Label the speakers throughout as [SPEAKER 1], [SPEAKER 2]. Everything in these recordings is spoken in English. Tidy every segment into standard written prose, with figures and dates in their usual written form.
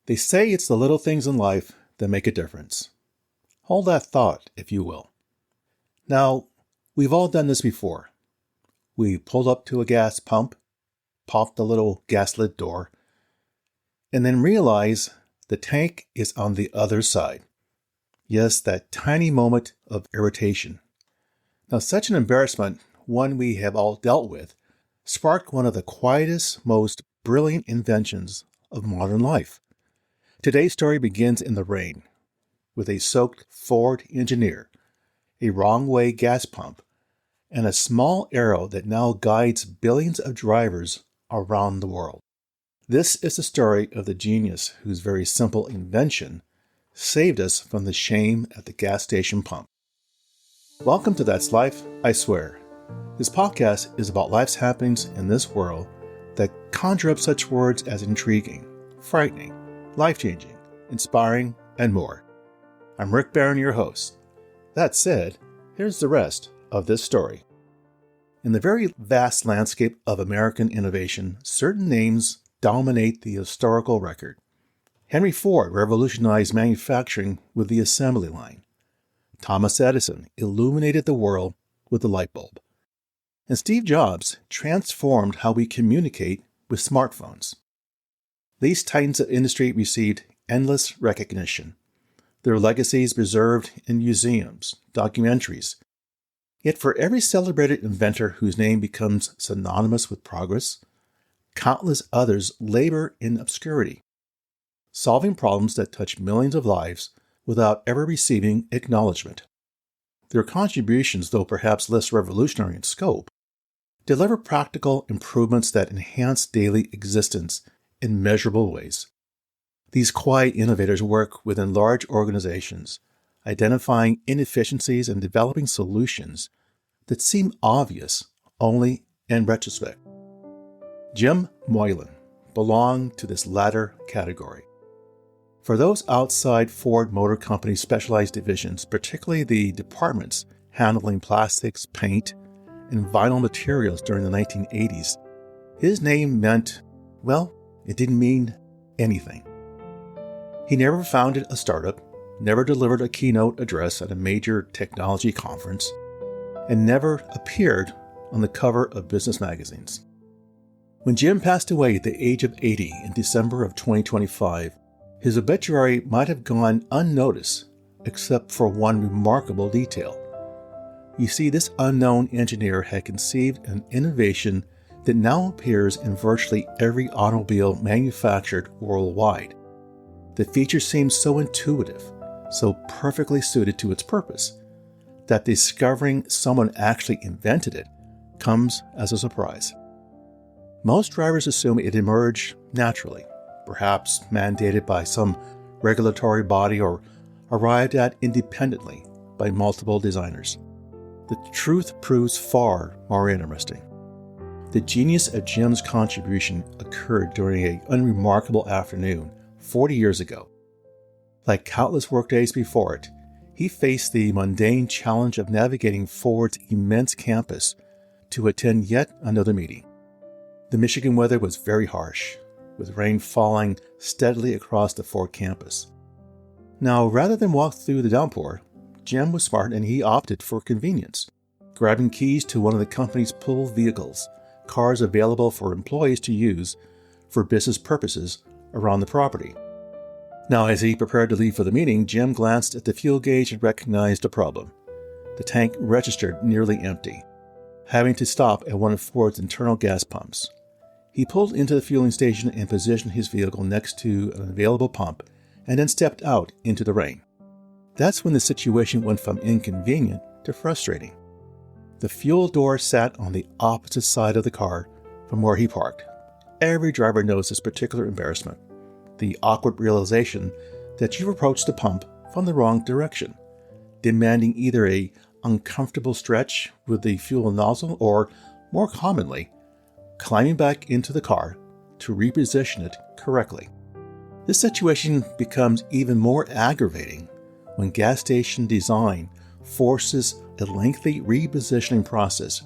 [SPEAKER 1] They say it's the little things in life that make a difference. Hold that thought, if you will. Now, we've all done this before. We pulled up to a gas pump, popped the little gas lid door, and then realize the tank is on the other side. Yes, that tiny moment of irritation. Now, such an embarrassment, one we have all dealt with, sparked one of the quietest, most brilliant inventions of modern life. Today's story begins in the rain, with a soaked Ford engineer, a wrong-way gas pump, and a small arrow that now guides billions of drivers around the world. This is the story of the genius whose very simple invention saved us from the shame at the gas station pump. Welcome to That's Life, I Swear. This podcast is about life's happenings in this world that conjure up such words as intriguing, frightening, life-changing, inspiring, and more. I'm Rick Barron, your host. That said, here's the rest of this story. In the very vast landscape of American innovation, certain names dominate the historical record. Henry Ford revolutionized manufacturing with the assembly line. Thomas Edison illuminated the world with the light bulb. And Steve Jobs transformed how we communicate with smartphones. These titans of industry received endless recognition, their legacies preserved in museums, documentaries. Yet for every celebrated inventor whose name becomes synonymous with progress, countless others labor in obscurity, solving problems that touch millions of lives without ever receiving acknowledgement. Their contributions, though perhaps less revolutionary in scope, deliver practical improvements that enhance daily existence in measurable ways. These quiet innovators work within large organizations, identifying inefficiencies and developing solutions that seem obvious only in retrospect. Jim Moylan belonged to this latter category. For those outside Ford Motor Company's specialized divisions, particularly the departments handling plastics, paint, and vinyl materials during the 1980s, his name meant, well, it didn't mean anything. He never founded a startup, never delivered a keynote address at a major technology conference, and never appeared on the cover of business magazines. When Jim passed away at the age of 80 in December of 2025, his obituary might have gone unnoticed except for one remarkable detail. You see, this unknown engineer had conceived an innovation that now appears in virtually every automobile manufactured worldwide. The feature seems so intuitive, so perfectly suited to its purpose, that discovering someone actually invented it comes as a surprise. Most drivers assume it emerged naturally, perhaps mandated by some regulatory body or arrived at independently by multiple designers. The truth proves far more interesting. The genius of Jim's contribution occurred during an unremarkable afternoon 40 years ago. Like countless workdays before it, he faced the mundane challenge of navigating Ford's immense campus to attend yet another meeting. The Michigan weather was very harsh, with rain falling steadily across the Ford campus. Now, rather than walk through the downpour, Jim was smart and he opted for convenience, grabbing keys to one of the company's pool vehicles, cars available for employees to use for business purposes around the property. Now, as he prepared to leave for the meeting, Jim glanced at the fuel gauge and recognized a problem. The tank registered nearly empty, having to stop at one of Ford's internal gas pumps. He pulled into the fueling station and positioned his vehicle next to an available pump and then stepped out into the rain. That's when the situation went from inconvenient to frustrating. The fuel door sat on the opposite side of the car from where he parked. Every driver knows this particular embarrassment, the awkward realization that you've approached the pump from the wrong direction, demanding either an uncomfortable stretch with the fuel nozzle or, more commonly, climbing back into the car to reposition it correctly. This situation becomes even more aggravating when gas station design forces a lengthy repositioning process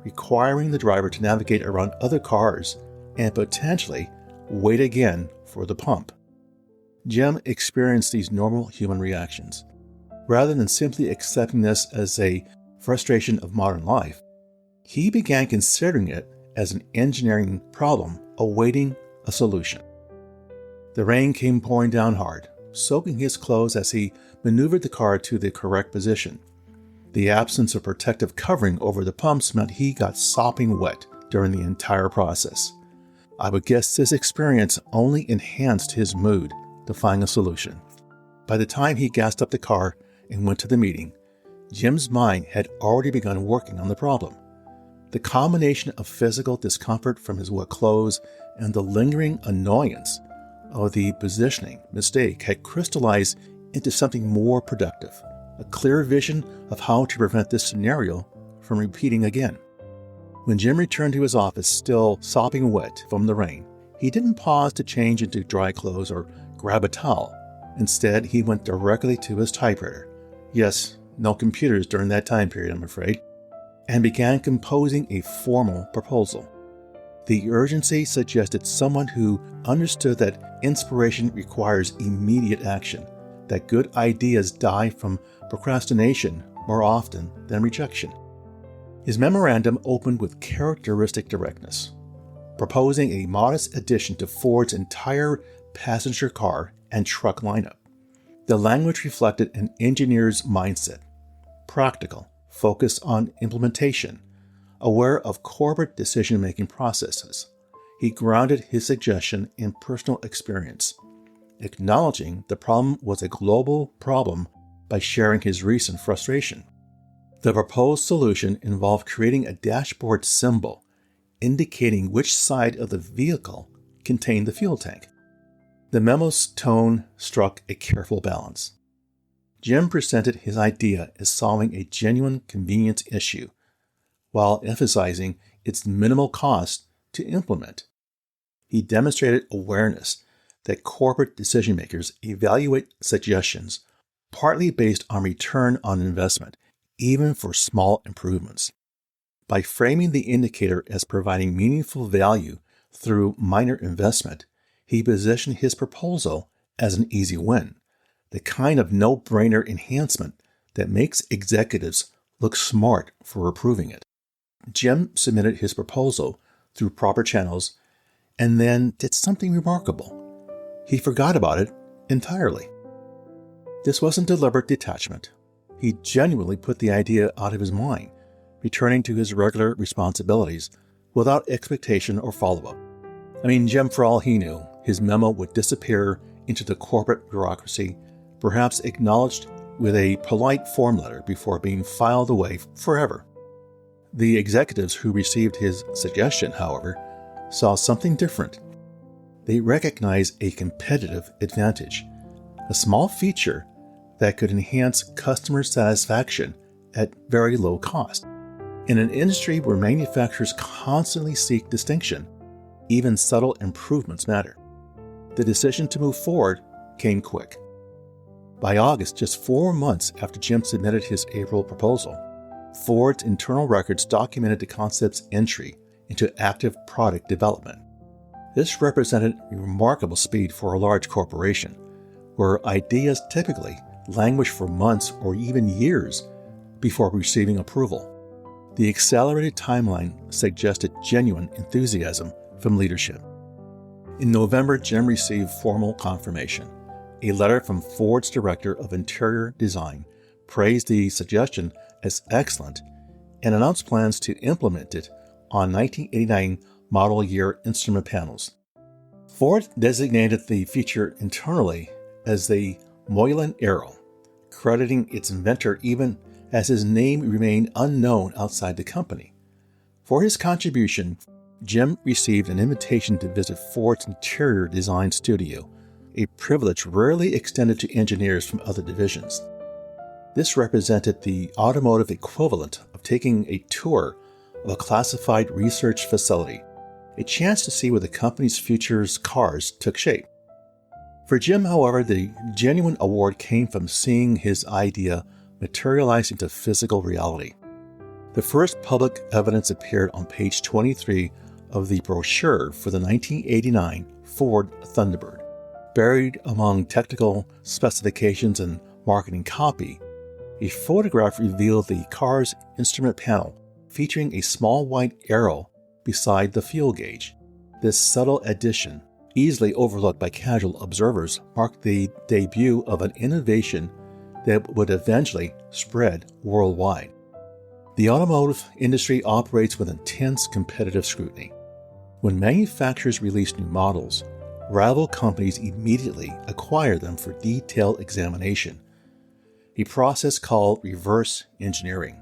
[SPEAKER 1] requiring the driver to navigate around other cars and potentially wait again for the pump. Jim experienced these normal human reactions. Rather than simply accepting this as a frustration of modern life, he began considering it as an engineering problem awaiting a solution. The rain came pouring down hard, soaking his clothes as he maneuvered the car to the correct position. The absence of protective covering over the pumps meant he got sopping wet during the entire process. I would guess this experience only enhanced his mood to find a solution. By the time he gassed up the car and went to the meeting, Jim's mind had already begun working on the problem. The combination of physical discomfort from his wet clothes and the lingering annoyance of the positioning mistake had crystallized into something more productive, a clear vision of how to prevent this scenario from repeating again. When Jim returned to his office, still sopping wet from the rain, he didn't pause to change into dry clothes or grab a towel. Instead, he went directly to his typewriter. Yes, no computers during that time period, I'm afraid, and began composing a formal proposal. The urgency suggested someone who understood that inspiration requires immediate action, that good ideas die from procrastination more often than rejection. His memorandum opened with characteristic directness, proposing a modest addition to Ford's entire passenger car and truck lineup. The language reflected an engineer's mindset, practical, focused on implementation, aware of corporate decision-making processes. He grounded his suggestion in personal experience, acknowledging the problem was a global problem by sharing his recent frustration. The proposed solution involved creating a dashboard symbol indicating which side of the vehicle contained the fuel tank. The memo's tone struck a careful balance. Jim presented his idea as solving a genuine convenience issue, while emphasizing its minimal cost to implement. He demonstrated awareness that corporate decision-makers evaluate suggestions partly based on return on investment, even for small improvements. By framing the indicator as providing meaningful value through minor investment, he positioned his proposal as an easy win, the kind of no-brainer enhancement that makes executives look smart for approving it. Jim submitted his proposal through proper channels and then did something remarkable. He forgot about it entirely. This wasn't deliberate detachment. He genuinely put the idea out of his mind, returning to his regular responsibilities without expectation or follow-up. Jim, for all he knew, his memo would disappear into the corporate bureaucracy, perhaps acknowledged with a polite form letter before being filed away forever. The executives who received his suggestion, however, saw something different. They recognized a competitive advantage, a small feature that could enhance customer satisfaction at very low cost. In an industry where manufacturers constantly seek distinction, even subtle improvements matter. The decision to move forward came quick. By August, just 4 months after Jim submitted his April proposal, Ford's internal records documented the concept's entry into active product development. This represented remarkable speed for a large corporation, where ideas typically languish for months or even years before receiving approval. The accelerated timeline suggested genuine enthusiasm from leadership. In November, Jim received formal confirmation. A letter from Ford's Director of Interior Design praised the suggestion as excellent and announced plans to implement it on 1989 model year instrument panels. Ford designated the feature internally as the Moylan Arrow, crediting its inventor even as his name remained unknown outside the company. For his contribution, Jim received an invitation to visit Ford's interior design studio, a privilege rarely extended to engineers from other divisions. This represented the automotive equivalent of taking a tour of a classified research facility, a chance to see where the company's future cars took shape. For Jim, however, the genuine award came from seeing his idea materialize into physical reality. The first public evidence appeared on page 23 of the brochure for the 1989 Ford Thunderbird, Buried among technical specifications and marketing copy, a photograph revealed the car's instrument panel featuring a small white arrow beside the fuel gauge. This subtle addition, easily overlooked by casual observers, marked the debut of an innovation that would eventually spread worldwide. The automotive industry operates with intense competitive scrutiny. When manufacturers release new models, rival companies immediately acquire them for detailed examination, a process called reverse engineering.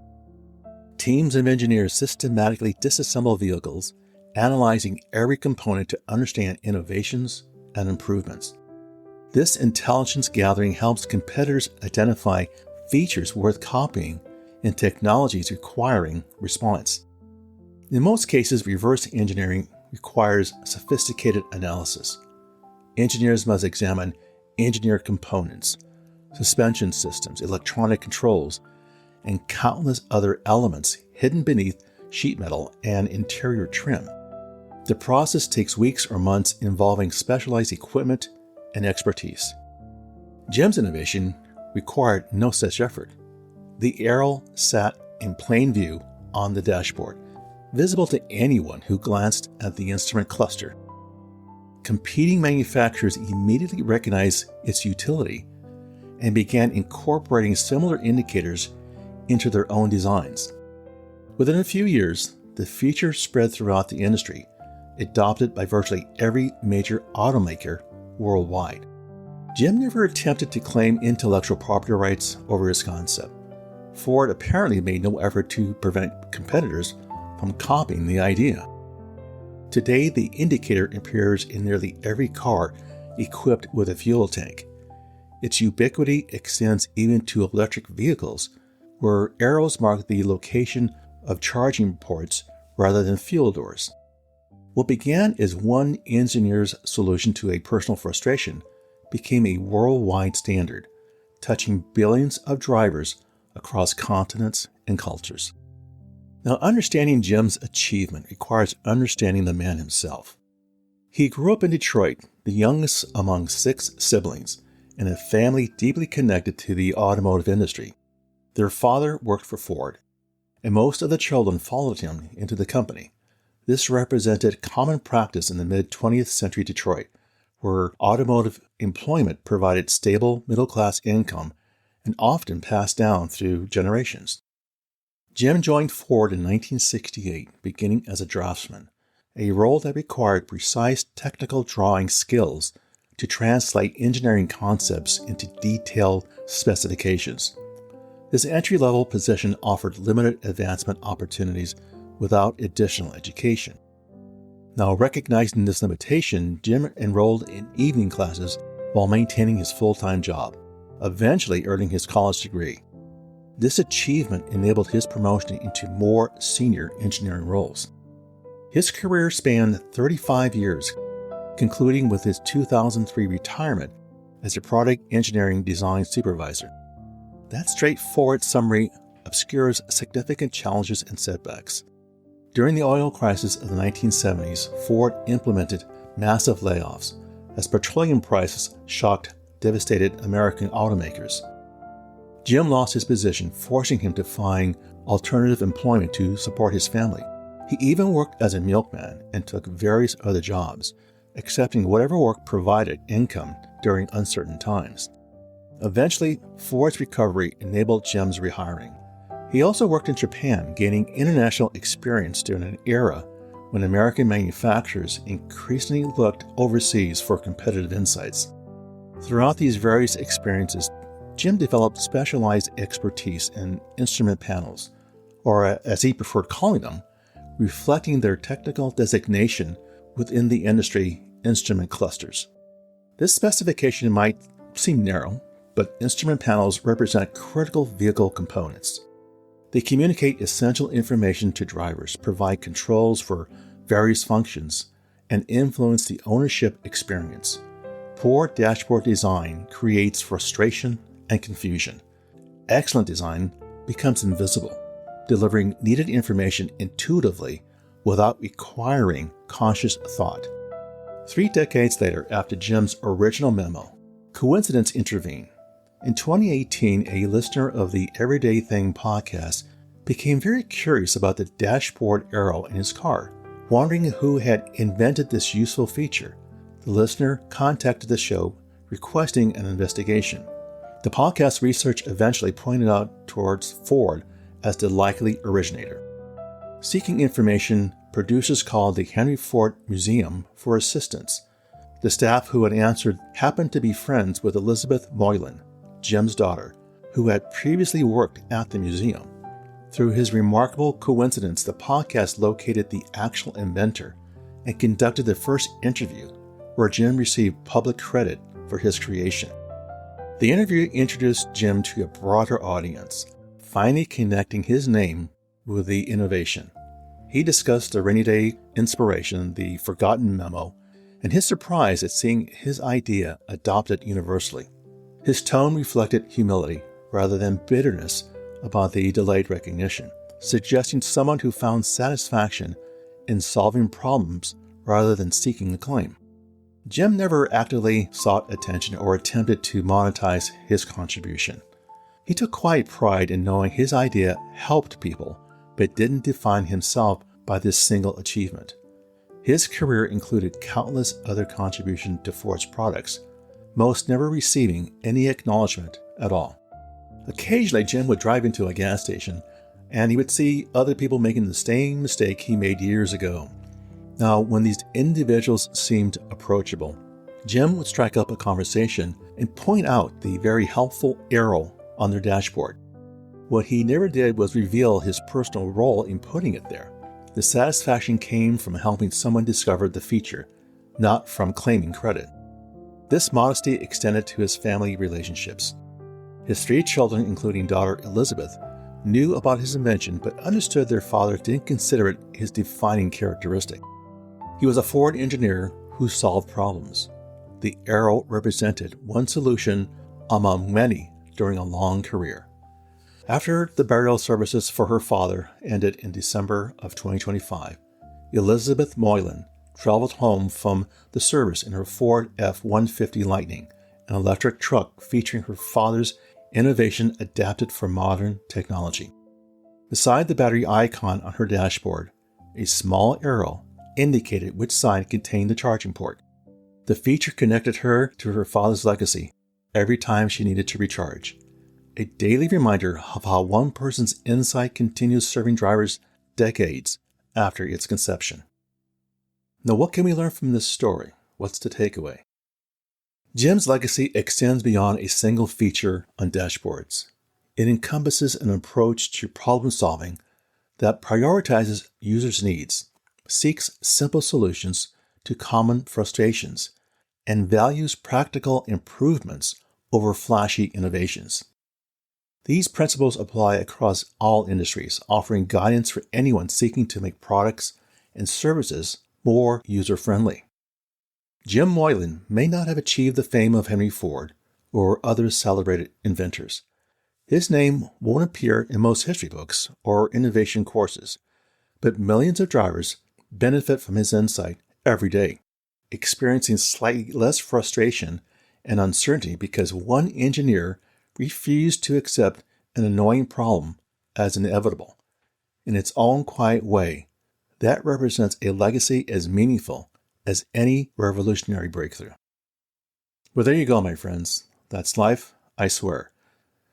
[SPEAKER 1] Teams of engineers systematically disassemble vehicles, analyzing every component to understand innovations and improvements. This intelligence gathering helps competitors identify features worth copying and technologies requiring response. In most cases, reverse engineering requires sophisticated analysis. Engineers must examine engineered components, suspension systems, electronic controls, and countless other elements hidden beneath sheet metal and interior trim. The process takes weeks or months, involving specialized equipment and expertise. Jim's innovation required no such effort. The arrow sat in plain view on the dashboard, visible to anyone who glanced at the instrument cluster. Competing manufacturers immediately recognized its utility and began incorporating similar indicators into their own designs. Within a few years, the feature spread throughout the industry, adopted by virtually every major automaker worldwide. Jim never attempted to claim intellectual property rights over his concept. Ford apparently made no effort to prevent competitors from copying the idea. Today, the indicator appears in nearly every car equipped with a fuel tank. Its ubiquity extends even to electric vehicles, where arrows mark the location of charging ports rather than fuel doors. What began as one engineer's solution to a personal frustration became a worldwide standard, touching billions of drivers across continents and cultures. Now, understanding Jim's achievement requires understanding the man himself. He grew up in Detroit, the youngest among 6 siblings, in a family deeply connected to the automotive industry. Their father worked for Ford, and most of the children followed him into the company. This represented common practice in the mid-20th century Detroit, where automotive employment provided stable middle-class income and often passed down through generations. Jim joined Ford in 1968, beginning as a draftsman, a role that required precise technical drawing skills to translate engineering concepts into detailed specifications. This entry-level position offered limited advancement opportunities without additional education. Now, recognizing this limitation, Jim enrolled in evening classes while maintaining his full-time job, eventually earning his college degree. This achievement enabled his promotion into more senior engineering roles. His career spanned 35 years, concluding with his 2003 retirement as a product engineering design supervisor. That straightforward summary obscures significant challenges and setbacks. During the oil crisis of the 1970s, Ford implemented massive layoffs as petroleum prices shocked devastated American automakers. Jim lost his position, forcing him to find alternative employment to support his family. He even worked as a milkman and took various other jobs, accepting whatever work provided income during uncertain times. Eventually, Ford's recovery enabled Jim's rehiring. He also worked in Japan, gaining international experience during an era when American manufacturers increasingly looked overseas for competitive insights. Throughout these various experiences, Jim developed specialized expertise in instrument panels, or as he preferred calling them, reflecting their technical designation within the industry, instrument clusters. This specification might seem narrow, but instrument panels represent critical vehicle components. They communicate essential information to drivers, provide controls for various functions, and influence the ownership experience. Poor dashboard design creates frustration and confusion. Excellent design becomes invisible, delivering needed information intuitively without requiring conscious thought. 3 decades later, after Jim's original memo, coincidence intervened. In 2018, a listener of the Everyday Thing podcast became very curious about the dashboard arrow in his car, wondering who had invented this useful feature. The listener contacted the show requesting an investigation. The podcast research eventually pointed out towards Ford as the likely originator. Seeking information, producers called the Henry Ford Museum for assistance. The staff who had answered happened to be friends with Elizabeth Moylan, Jim's daughter, who had previously worked at the museum. Through his remarkable coincidence, the podcast located the actual inventor and conducted the first interview, where Jim received public credit for his creation. The interview introduced Jim to a broader audience, finally connecting his name with the innovation. He discussed the rainy day inspiration, the forgotten memo, and his surprise at seeing his idea adopted universally. His tone reflected humility rather than bitterness about the delayed recognition, suggesting someone who found satisfaction in solving problems rather than seeking acclaim. Jim never actively sought attention or attempted to monetize his contribution. He took quiet pride in knowing his idea helped people, but didn't define himself by this single achievement. His career included countless other contributions to Ford's products, most never receiving any acknowledgement at all. Occasionally, Jim would drive into a gas station, and he would see other people making the same mistake he made years ago. Now, when these individuals seemed approachable, Jim would strike up a conversation and point out the very helpful arrow on their dashboard. What he never did was reveal his personal role in putting it there. The satisfaction came from helping someone discover the feature, not from claiming credit. This modesty extended to his family relationships. His 3 children, including daughter Elizabeth, knew about his invention but understood their father didn't consider it his defining characteristic. He was a Ford engineer who solved problems. The arrow represented one solution among many during a long career. After the burial services for her father ended in December of 2025, Elizabeth Moylan traveled home from the service in her Ford F-150 Lightning, an electric truck featuring her father's innovation adapted for modern technology. Beside the battery icon on her dashboard, a small arrow indicated which side contained the charging port. The feature connected her to her father's legacy every time she needed to recharge. A daily reminder of how one person's insight continues serving drivers decades after its conception. Now, what can we learn from this story? What's the takeaway? Jim's legacy extends beyond a single feature on dashboards. It encompasses an approach to problem solving that prioritizes users' needs, seeks simple solutions to common frustrations, and values practical improvements over flashy innovations. These principles apply across all industries, offering guidance for anyone seeking to make products and services more user-friendly. Jim Moylan may not have achieved the fame of Henry Ford or other celebrated inventors. His name won't appear in most history books or innovation courses, but millions of drivers benefit from his insight every day, experiencing slightly less frustration and uncertainty because one engineer refused to accept an annoying problem as inevitable. In its own quiet way, that represents a legacy as meaningful as any revolutionary breakthrough. Well, there you go, my friends. That's life, I swear.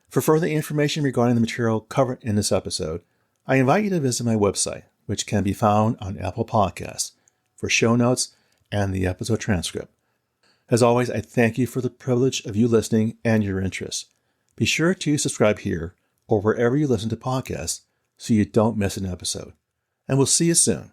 [SPEAKER 1] For further information regarding the material covered in this episode, I invite you to visit my website, which can be found on Apple Podcasts, for show notes and the episode transcript. As always, I thank you for the privilege of you listening and your interest. Be sure to subscribe here or wherever you listen to podcasts so you don't miss an episode. And we'll see you soon.